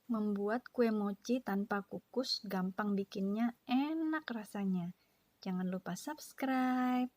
Membuat kue mochi tanpa kukus gampang bikinnya, enak rasanya. Jangan lupa subscribe.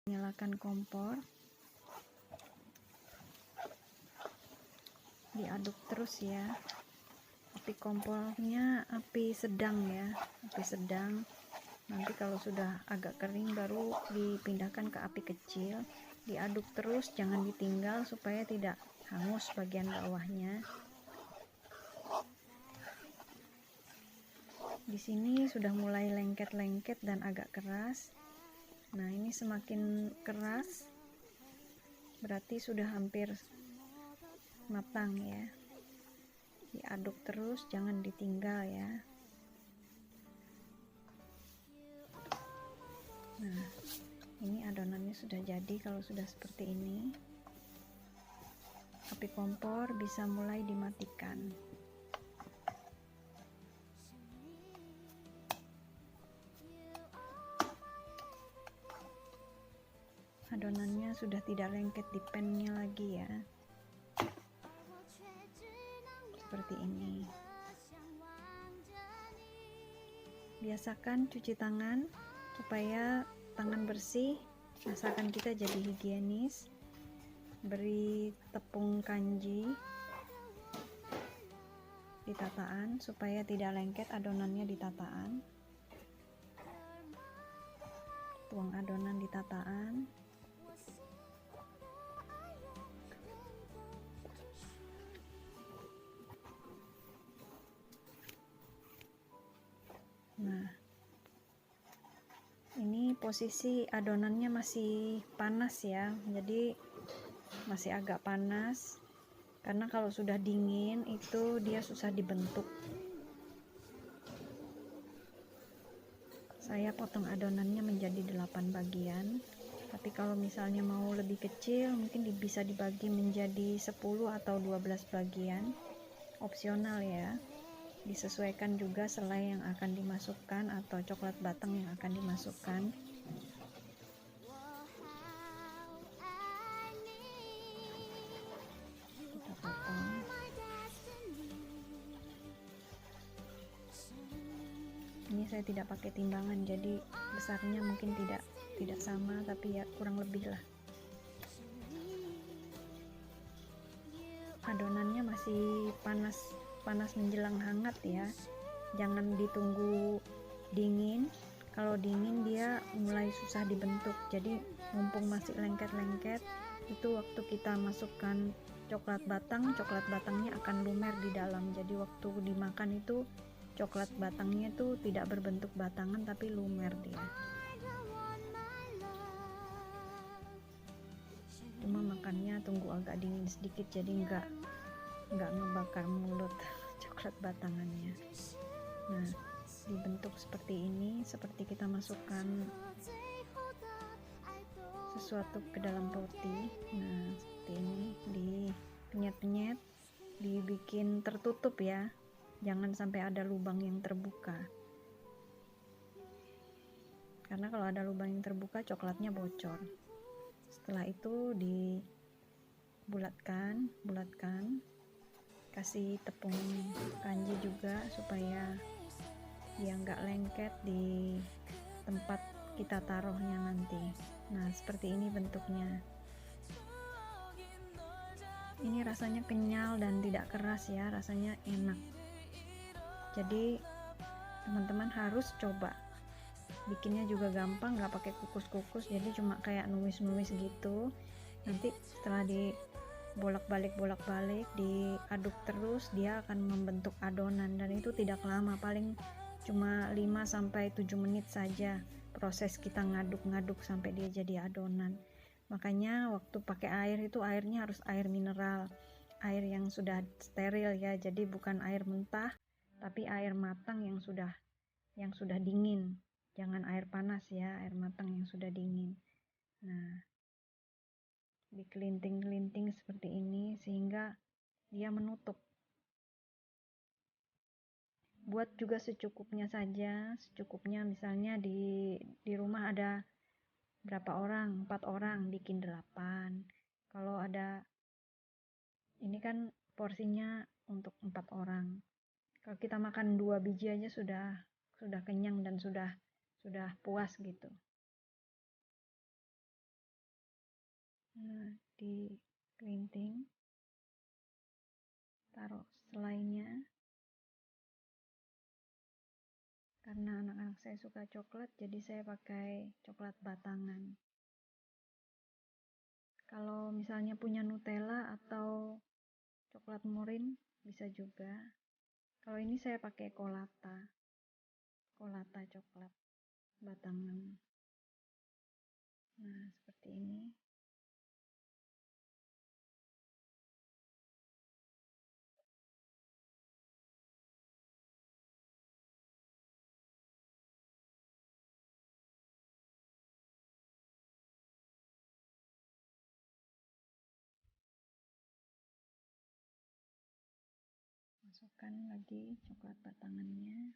Nyalakan kompor, diaduk terus ya. Api kompornya api sedang ya, api sedang. Nanti kalau sudah agak kering baru dipindahkan ke api kecil. Diaduk terus, jangan ditinggal supaya tidak hangus bagian bawahnya. Di sini sudah mulai lengket-lengket dan agak keras. Nah, ini semakin keras berarti sudah hampir matang ya. Diaduk terus, jangan ditinggal ya. Nah, ini adonannya sudah jadi kalau sudah seperti ini. api kompor bisa mulai dimatikan. Adonannya sudah tidak lengket di pan-nya lagi ya, seperti ini. Biasakan cuci tangan supaya tangan bersih, masakan kita jadi higienis. Beri tepung kanji di tataan supaya tidak lengket adonannya di tataan. Tuang adonan di tataan. Nah, ini posisi adonannya masih panas ya, jadi masih agak panas, karena kalau sudah dingin itu dia susah dibentuk. Saya potong adonannya menjadi 8 bagian, tapi kalau misalnya mau lebih kecil mungkin bisa dibagi menjadi 10 atau 12 bagian, opsional ya. Disesuaikan juga selai yang akan dimasukkan atau coklat batang yang akan dimasukkan. Kita potong. Ini saya tidak pakai timbangan, jadi besarnya mungkin tidak sama, tapi ya kurang lebih lah. Adonannya masih panas menjelang hangat ya, jangan ditunggu dingin. Kalau dingin dia mulai susah dibentuk, jadi mumpung masih lengket-lengket itu waktu kita masukkan coklat batangnya akan lumer di dalam, jadi waktu dimakan itu coklat batangnya itu tidak berbentuk batangan tapi lumer dia. Cuma makannya tunggu agak dingin sedikit, jadi nggak ngebakar mulut coklat batangannya. Nah, dibentuk seperti ini, seperti kita masukkan sesuatu ke dalam roti. Nah, seperti ini, dipenyet-penyet, dibikin tertutup ya, jangan sampai ada lubang yang terbuka, karena kalau ada lubang yang terbuka coklatnya bocor. Setelah itu dibulatkan, kasih tepung kanji juga supaya dia nggak lengket di tempat kita taruhnya nanti. Nah, seperti ini bentuknya. Ini rasanya kenyal dan tidak keras ya, rasanya enak. Jadi teman-teman harus coba. Bikinnya juga gampang, nggak pakai kukus-kukus, jadi cuma kayak numis-numis gitu. Nanti setelah bolak-balik diaduk terus, dia akan membentuk adonan, dan itu tidak lama, paling cuma 5-7 menit saja proses kita ngaduk-ngaduk sampai dia jadi adonan. Makanya waktu pakai air itu airnya harus air mineral, air yang sudah steril ya, jadi bukan air mentah tapi air matang yang sudah dingin, jangan air panas ya, air matang yang sudah dingin. Nah, dikelinting-kelinting seperti ini sehingga dia menutup. Buat juga secukupnya saja, secukupnya. Misalnya di rumah ada berapa orang, 4 orang, bikin 8. Kalau ada, ini kan porsinya untuk 4 orang. Kalau kita makan 2 biji aja sudah kenyang dan sudah puas gitu. Nah, dikelinting, taruh selainya. Karena anak-anak saya suka coklat, jadi saya pakai coklat batangan. Kalau misalnya punya Nutella atau coklat morin bisa juga. Kalau ini saya pakai kolata coklat batangan. Nah, seperti ini. masukkan lagi coklat batangannya.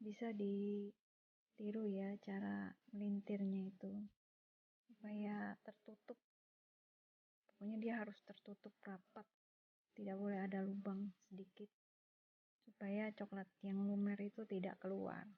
Bisa ditiru ya cara melintirnya itu supaya tertutup. Pokoknya dia harus tertutup rapat, tidak boleh ada lubang sedikit supaya coklat yang lumer itu tidak keluar.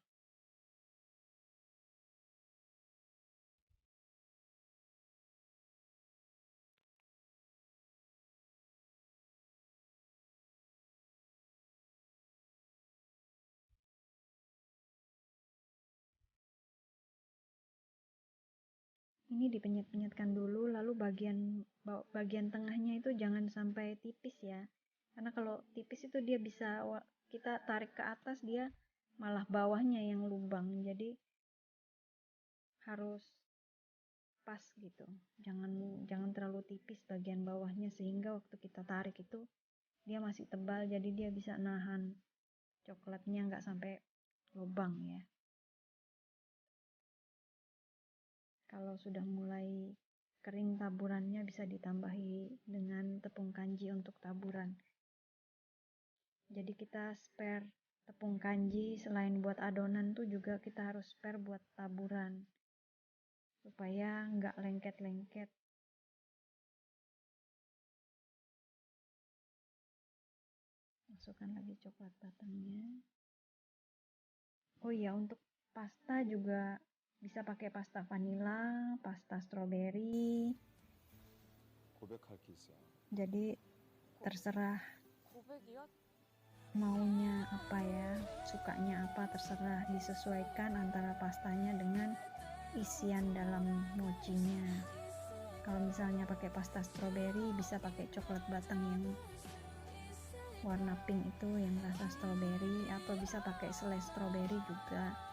Ini dipenyet-penyetkan dulu, lalu bagian tengahnya itu jangan sampai tipis ya, karena kalau tipis itu dia bisa kita tarik ke atas, dia malah bawahnya yang lubang. Jadi harus pas gitu, jangan terlalu tipis bagian bawahnya sehingga waktu kita tarik itu dia masih tebal, jadi dia bisa nahan coklatnya nggak sampai lubang ya. Kalau sudah mulai kering taburannya, bisa ditambahi dengan tepung kanji untuk taburan. Jadi kita spare tepung kanji selain buat adonan tuh juga kita harus spare buat taburan supaya nggak lengket-lengket. Masukkan lagi coklat batangnya. Oh iya, untuk pasta juga bisa pakai pasta vanilla, pasta strawberry. Jadi terserah maunya apa ya, sukanya apa, terserah, disesuaikan antara pastanya dengan isian dalam mochinya. Kalau misalnya pakai pasta strawberry, bisa pakai coklat batang yang warna pink itu yang rasa strawberry, atau bisa pakai selai strawberry juga.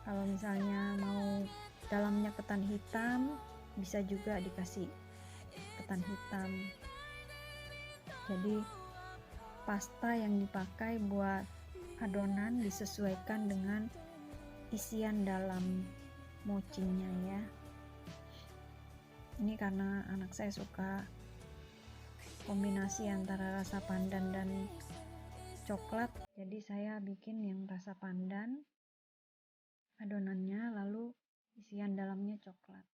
Kalau misalnya mau dalamnya ketan hitam, bisa juga dikasih ketan hitam. Jadi pasta yang dipakai buat adonan disesuaikan dengan isian dalam mochinya ya. Ini karena anak saya suka kombinasi antara rasa pandan dan coklat, jadi saya bikin yang rasa pandan adonannya, lalu isian dalamnya coklat.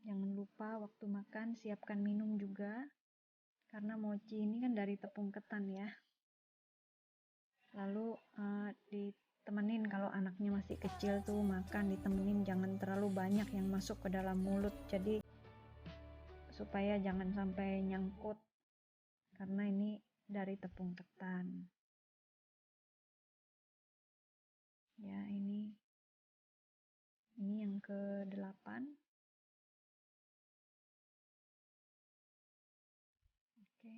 Jangan lupa waktu makan siapkan minum juga, karena mochi ini kan dari tepung ketan ya. Lalu ditemenin kalau anaknya masih kecil tuh makan, ditemenin, jangan terlalu banyak yang masuk ke dalam mulut, jadi supaya jangan sampai nyangkut karena ini dari tepung ketan ya. Ini yang ke-8. Oke,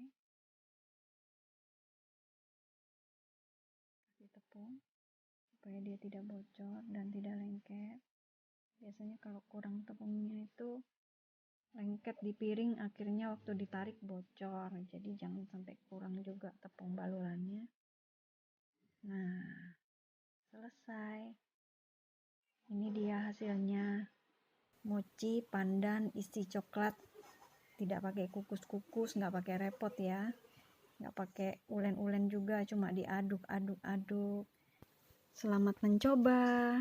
kasih tepung supaya dia tidak bocor dan tidak lengket. Biasanya kalau kurang tepungnya itu lengket di piring, akhirnya waktu ditarik bocor, jadi jangan sampai kurang juga tepung balurannya. Nah, selesai. Ini dia hasilnya, mochi pandan isi coklat, tidak pakai kukus-kukus, nggak pakai repot ya, nggak pakai ulen-ulen juga, cuma diaduk-aduk-aduk. Selamat mencoba.